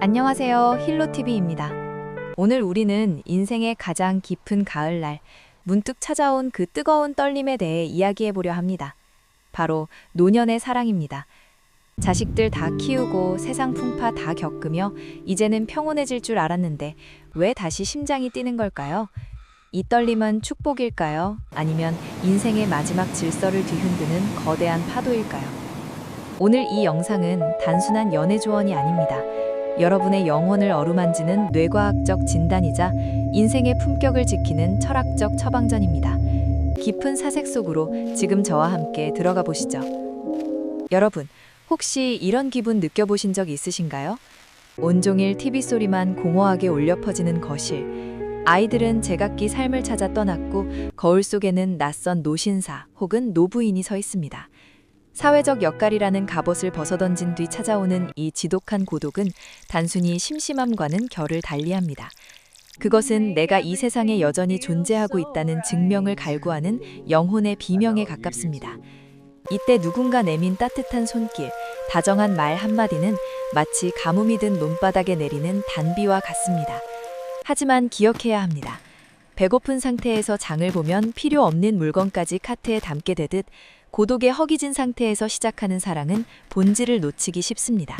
안녕하세요. 힐로TV입니다. 오늘 우리는 인생의 가장 깊은 가을날, 문득 찾아온 그 뜨거운 떨림에 대해 이야기해보려 합니다. 바로 노년의 사랑입니다. 자식들 다 키우고 세상 풍파 다 겪으며 이제는 평온해질 줄 알았는데 왜 다시 심장이 뛰는 걸까요? 이 떨림은 축복일까요? 아니면 인생의 마지막 질서를 뒤흔드는 거대한 파도일까요? 오늘 이 영상은 단순한 연애 조언이 아닙니다. 여러분의 영혼을 어루만지는 뇌과학적 진단이자 인생의 품격을 지키는 철학적 처방전입니다. 깊은 사색 속으로 지금 저와 함께 들어가 보시죠. 여러분, 혹시 이런 기분 느껴보신 적 있으신가요? 온종일 TV 소리만 공허하게 울려 퍼지는 거실. 아이들은 제각기 삶을 찾아 떠났고 거울 속에는 낯선 노신사 혹은 노부인이 서 있습니다. 사회적 역할이라는 갑옷을 벗어던진 뒤 찾아오는 이 지독한 고독은 단순히 심심함과는 결을 달리합니다. 그것은 내가 이 세상에 여전히 존재하고 있다는 증명을 갈구하는 영혼의 비명에 가깝습니다. 이때 누군가 내민 따뜻한 손길, 다정한 말 한마디는 마치 가뭄이 든 논바닥에 내리는 단비와 같습니다. 하지만 기억해야 합니다. 배고픈 상태에서 장을 보면 필요 없는 물건까지 카트에 담게 되듯 고독에 허기진 상태에서 시작하는 사랑은 본질을 놓치기 쉽습니다.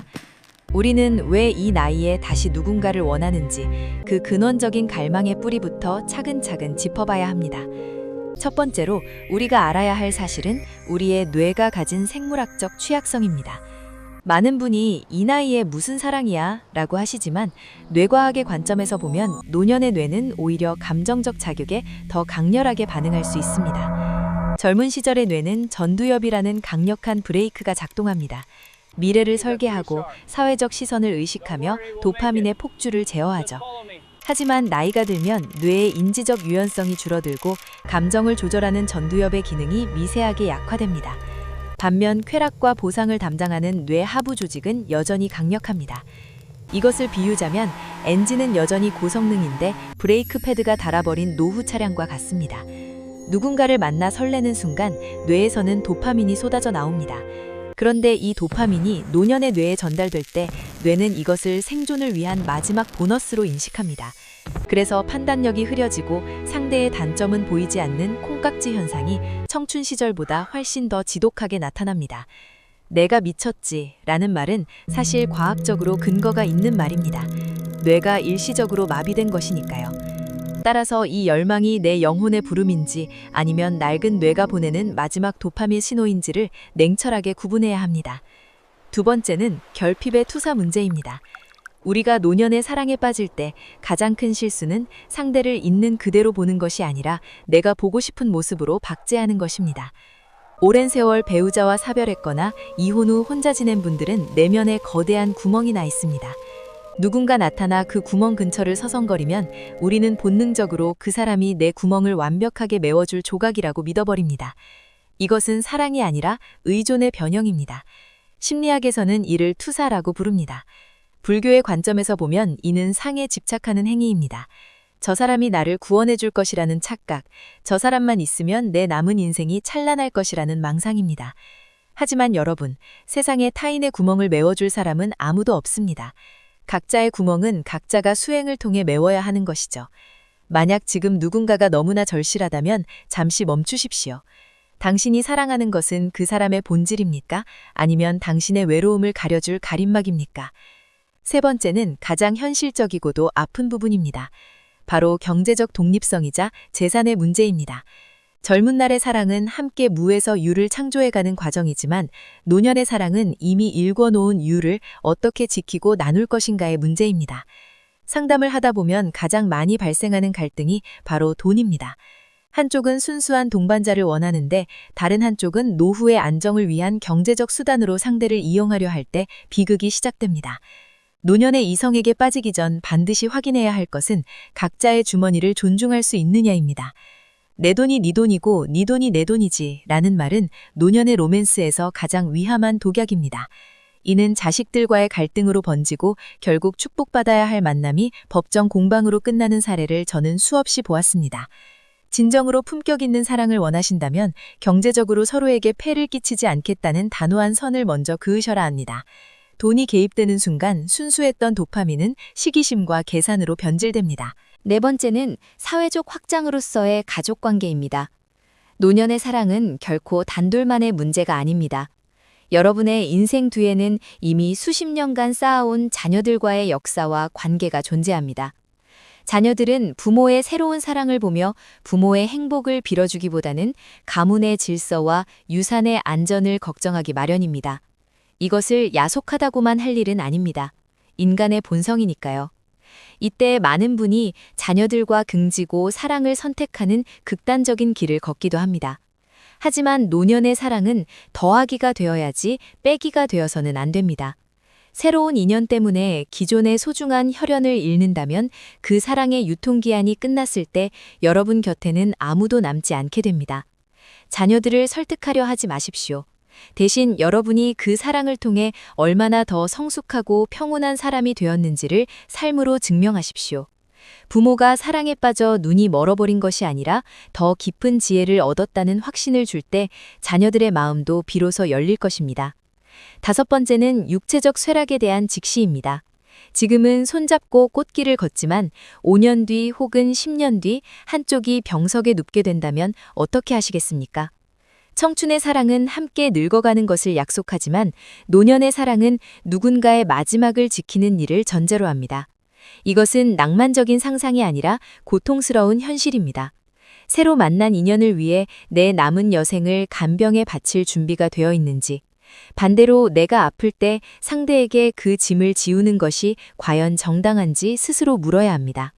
우리는 왜 이 나이에 다시 누군가를 원하는지 그 근원적인 갈망의 뿌리부터 차근차근 짚어봐야 합니다. 첫 번째로 우리가 알아야 할 사실은 우리의 뇌가 가진 생물학적 취약성입니다. 많은 분이 이 나이에 무슨 사랑이야? 라고 하시지만 뇌과학의 관점에서 보면 노년의 뇌는 오히려 감정적 자극에 더 강렬하게 반응할 수 있습니다. 젊은 시절의 뇌는 전두엽이라는 강력한 브레이크가 작동합니다. 미래를 설계하고 사회적 시선을 의식하며 도파민의 폭주를 제어하죠. 하지만 나이가 들면 뇌의 인지적 유연성이 줄어들고 감정을 조절하는 전두엽의 기능이 미세하게 약화됩니다. 반면 쾌락과 보상을 담당하는 뇌 하부 조직은 여전히 강력합니다. 이것을 비유자면 엔진은 여전히 고성능인데 브레이크 패드가 닳아버린 노후 차량과 같습니다. 누군가를 만나 설레는 순간 뇌에서는 도파민이 쏟아져 나옵니다. 그런데 이 도파민이 노년의 뇌에 전달될 때 뇌는 이것을 생존을 위한 마지막 보너스로 인식합니다. 그래서 판단력이 흐려지고 상대의 단점은 보이지 않는 콩깍지 현상이 청춘 시절보다 훨씬 더 지독하게 나타납니다. 내가 미쳤지 라는 말은 사실 과학적으로 근거가 있는 말입니다. 뇌가 일시적으로 마비된 것이니까요. 따라서 이 열망이 내 영혼의 부름인지 아니면 낡은 뇌가 보내는 마지막 도파민 신호인지를 냉철하게 구분해야 합니다. 두 번째는 결핍의 투사 문제입니다. 우리가 노년의 사랑에 빠질 때 가장 큰 실수는 상대를 있는 그대로 보는 것이 아니라 내가 보고 싶은 모습으로 박제하는 것입니다. 오랜 세월 배우자와 사별했거나 이혼 후 혼자 지낸 분들은 내면에 거대한 구멍이 나 있습니다. 누군가 나타나 그 구멍 근처를 서성거리면 우리는 본능적으로 그 사람이 내 구멍을 완벽하게 메워줄 조각이라고 믿어버립니다. 이것은 사랑이 아니라 의존의 변형입니다. 심리학에서는 이를 투사라고 부릅니다. 불교의 관점에서 보면 이는 상에 집착하는 행위입니다. 저 사람이 나를 구원해 줄 것이라는 착각, 저 사람만 있으면 내 남은 인생이 찬란할 것이라는 망상입니다. 하지만 여러분, 세상에 타인의 구멍을 메워줄 사람은 아무도 없습니다. 각자의 구멍은 각자가 수행을 통해 메워야 하는 것이죠. 만약 지금 누군가가 너무나 절실하다면 잠시 멈추십시오. 당신이 사랑하는 것은 그 사람의 본질입니까? 아니면 당신의 외로움을 가려줄 가림막입니까? 세 번째는 가장 현실적이고도 아픈 부분입니다. 바로 경제적 독립성이자 재산의 문제입니다. 젊은 날의 사랑은 함께 무에서 유를 창조해가는 과정이지만 노년의 사랑은 이미 일궈놓은 유를 어떻게 지키고 나눌 것인가의 문제입니다. 상담을 하다 보면 가장 많이 발생하는 갈등이 바로 돈입니다. 한쪽은 순수한 동반자를 원하는데 다른 한쪽은 노후의 안정을 위한 경제적 수단으로 상대를 이용하려 할 때 비극이 시작됩니다. 노년의 이성에게 빠지기 전 반드시 확인해야 할 것은 각자의 주머니를 존중할 수 있느냐입니다. 내 돈이 네 돈이고 네 돈이 내 돈이지 라는 말은 노년의 로맨스에서 가장 위험한 독약입니다. 이는 자식들과의 갈등으로 번지고 결국 축복받아야 할 만남이 법정 공방으로 끝나는 사례를 저는 수없이 보았습니다. 진정으로 품격 있는 사랑을 원하신다면 경제적으로 서로에게 폐를 끼치지 않겠다는 단호한 선을 먼저 그으셔라 합니다. 돈이 개입되는 순간 순수했던 도파민은 시기심과 계산으로 변질됩니다. 네 번째는 사회적 확장으로서의 가족관계입니다. 노년의 사랑은 결코 단둘만의 문제가 아닙니다. 여러분의 인생 뒤에는 이미 수십 년간 쌓아온 자녀들과의 역사와 관계가 존재합니다. 자녀들은 부모의 새로운 사랑을 보며 부모의 행복을 빌어주기보다는 가문의 질서와 유산의 안전을 걱정하기 마련입니다. 이것을 야속하다고만 할 일은 아닙니다. 인간의 본성이니까요. 이때 많은 분이 자녀들과 긍지고 사랑을 선택하는 극단적인 길을 걷기도 합니다. 하지만 노년의 사랑은 더하기가 되어야지 빼기가 되어서는 안 됩니다. 새로운 인연 때문에 기존의 소중한 혈연을 잃는다면 그 사랑의 유통기한이 끝났을 때 여러분 곁에는 아무도 남지 않게 됩니다. 자녀들을 설득하려 하지 마십시오. 대신 여러분이 그 사랑을 통해 얼마나 더 성숙하고 평온한 사람이 되었는지를 삶으로 증명하십시오. 부모가 사랑에 빠져 눈이 멀어버린 것이 아니라 더 깊은 지혜를 얻었다는 확신을 줄 때 자녀들의 마음도 비로소 열릴 것입니다. 다섯 번째는 육체적 쇠락에 대한 직시입니다. 지금은 손잡고 꽃길을 걷지만 5년 뒤 혹은 10년 뒤 한쪽이 병석에 눕게 된다면 어떻게 하시겠습니까? 청춘의 사랑은 함께 늙어가는 것을 약속하지만 노년의 사랑은 누군가의 마지막을 지키는 일을 전제로 합니다. 이것은 낭만적인 상상이 아니라 고통스러운 현실입니다. 새로 만난 인연을 위해 내 남은 여생을 간병에 바칠 준비가 되어 있는지, 반대로 내가 아플 때 상대에게 그 짐을 지우는 것이 과연 정당한지 스스로 물어야 합니다.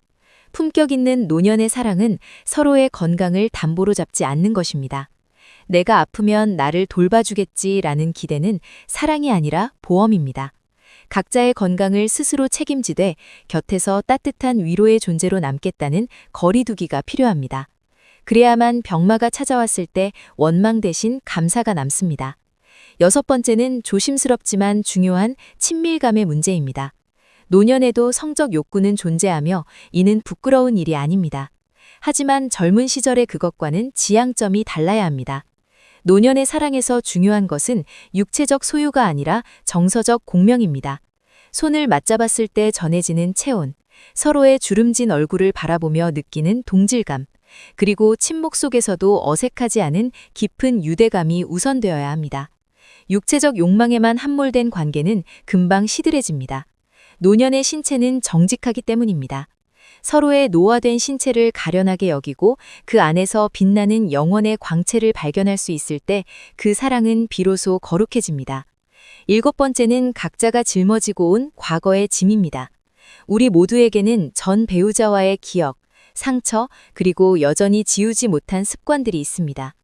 품격 있는 노년의 사랑은 서로의 건강을 담보로 잡지 않는 것입니다. 내가 아프면 나를 돌봐주겠지라는 기대는 사랑이 아니라 보험입니다. 각자의 건강을 스스로 책임지되 곁에서 따뜻한 위로의 존재로 남겠다는 거리두기가 필요합니다. 그래야만 병마가 찾아왔을 때 원망 대신 감사가 남습니다. 여섯 번째는 조심스럽지만 중요한 친밀감의 문제입니다. 노년에도 성적 욕구는 존재하며 이는 부끄러운 일이 아닙니다. 하지만 젊은 시절의 그것과는 지향점이 달라야 합니다. 노년의 사랑에서 중요한 것은 육체적 소유가 아니라 정서적 공명입니다. 손을 맞잡았을 때 전해지는 체온, 서로의 주름진 얼굴을 바라보며 느끼는 동질감, 그리고 침묵 속에서도 어색하지 않은 깊은 유대감이 우선되어야 합니다. 육체적 욕망에만 함몰된 관계는 금방 시들해집니다. 노년의 신체는 정직하기 때문입니다. 서로의 노화된 신체를 가련하게 여기고 그 안에서 빛나는 영혼의 광채를 발견할 수 있을 때 그 사랑은 비로소 거룩해집니다. 일곱 번째는 각자가 짊어지고 온 과거의 짐입니다. 우리 모두에게는 전 배우자와의 기억, 상처, 그리고 여전히 지우지 못한 습관들이 있습니다.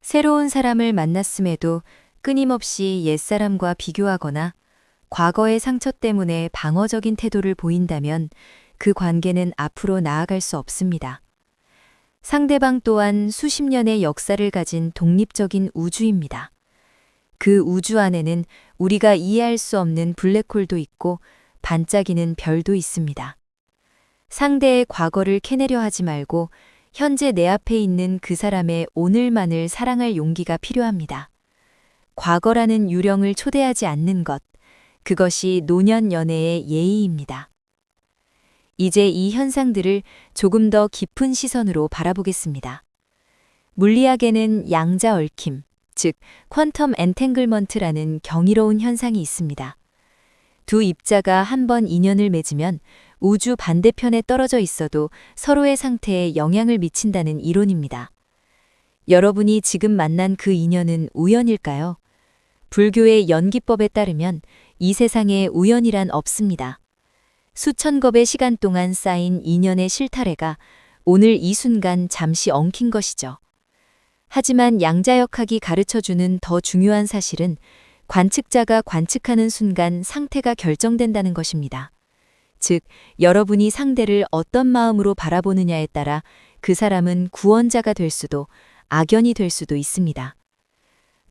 새로운 사람을 만났음에도 끊임없이 옛사람과 비교하거나 과거의 상처 때문에 방어적인 태도를 보인다면 그 관계는 앞으로 나아갈 수 없습니다. 상대방 또한 수십 년의 역사를 가진 독립적인 우주입니다. 그 우주 안에는 우리가 이해할 수 없는 블랙홀도 있고 반짝이는 별도 있습니다. 상대의 과거를 캐내려 하지 말고 현재 내 앞에 있는 그 사람의 오늘만을 사랑할 용기가 필요합니다. 과거라는 유령을 초대하지 않는 것, 그것이 노년 연애의 예의입니다. 이제 이 현상들을 조금 더 깊은 시선으로 바라보겠습니다. 물리학에는 양자 얽힘, 즉 퀀텀 엔탱글먼트라는 경이로운 현상이 있습니다. 두 입자가 한 번 인연을 맺으면 우주 반대편에 떨어져 있어도 서로의 상태에 영향을 미친다는 이론입니다. 여러분이 지금 만난 그 인연은 우연일까요? 불교의 연기법에 따르면 이 세상에 우연이란 없습니다. 수천 겁의 시간 동안 쌓인 인연의 실타래가 오늘 이 순간 잠시 엉킨 것이죠. 하지만 양자역학이 가르쳐주는 더 중요한 사실은 관측자가 관측하는 순간 상태가 결정된다는 것입니다. 즉, 여러분이 상대를 어떤 마음으로 바라보느냐에 따라 그 사람은 구원자가 될 수도 악연이 될 수도 있습니다.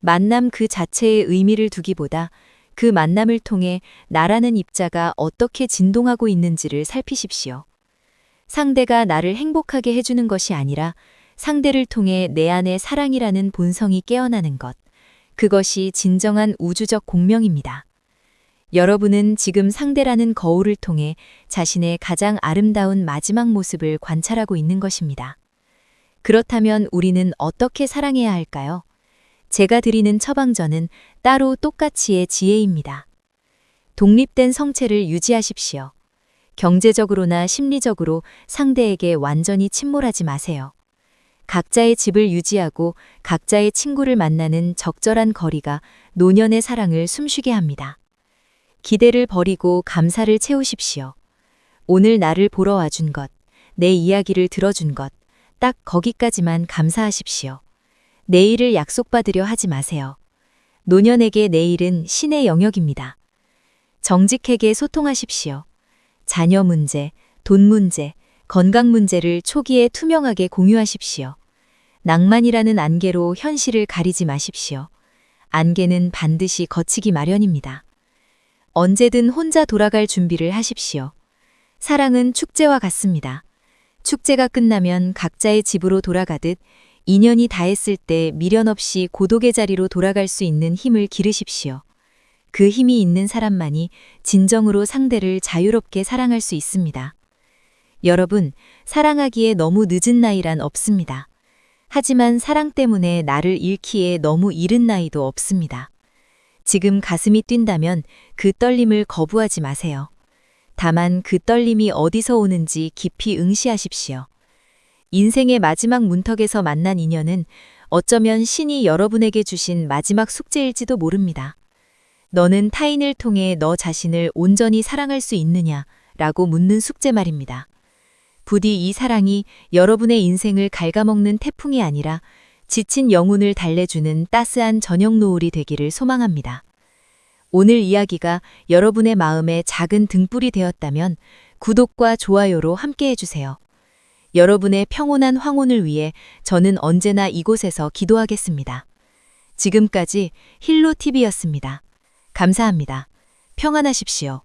만남 그 자체의 의미를 두기보다 그 만남을 통해 나라는 입자가 어떻게 진동하고 있는지를 살피십시오. 상대가 나를 행복하게 해주는 것이 아니라 상대를 통해 내 안에 사랑이라는 본성이 깨어나는 것, 그것이 진정한 우주적 공명입니다. 여러분은 지금 상대라는 거울을 통해 자신의 가장 아름다운 마지막 모습을 관찰하고 있는 것입니다. 그렇다면 우리는 어떻게 사랑해야 할까요? 제가 드리는 처방전은 따로 똑같이의 지혜입니다. 독립된 성체를 유지하십시오. 경제적으로나 심리적으로 상대에게 완전히 침몰하지 마세요. 각자의 집을 유지하고 각자의 친구를 만나는 적절한 거리가 노년의 사랑을 숨쉬게 합니다. 기대를 버리고 감사를 채우십시오. 오늘 나를 보러 와준 것, 내 이야기를 들어준 것, 딱 거기까지만 감사하십시오. 내일을 약속받으려 하지 마세요. 노년에게 내일은 신의 영역입니다. 정직하게 소통하십시오. 자녀 문제, 돈 문제, 건강 문제를 초기에 투명하게 공유하십시오. 낭만이라는 안개로 현실을 가리지 마십시오. 안개는 반드시 거치기 마련입니다. 언제든 혼자 돌아갈 준비를 하십시오. 사랑은 축제와 같습니다. 축제가 끝나면 각자의 집으로 돌아가듯 인연이 다했을 때 미련 없이 고독의 자리로 돌아갈 수 있는 힘을 기르십시오. 그 힘이 있는 사람만이 진정으로 상대를 자유롭게 사랑할 수 있습니다. 여러분, 사랑하기에 너무 늦은 나이란 없습니다. 하지만 사랑 때문에 나를 잃기에 너무 이른 나이도 없습니다. 지금 가슴이 뛴다면 그 떨림을 거부하지 마세요. 다만 그 떨림이 어디서 오는지 깊이 응시하십시오. 인생의 마지막 문턱에서 만난 인연은 어쩌면 신이 여러분에게 주신 마지막 숙제일지도 모릅니다. 너는 타인을 통해 너 자신을 온전히 사랑할 수 있느냐? 라고 묻는 숙제 말입니다. 부디 이 사랑이 여러분의 인생을 갉아먹는 태풍이 아니라 지친 영혼을 달래주는 따스한 저녁 노을이 되기를 소망합니다. 오늘 이야기가 여러분의 마음에 작은 등불이 되었다면 구독과 좋아요로 함께 해주세요. 여러분의 평온한 황혼을 위해 저는 언제나 이곳에서 기도하겠습니다. 지금까지 힐로TV였습니다. 감사합니다. 평안하십시오.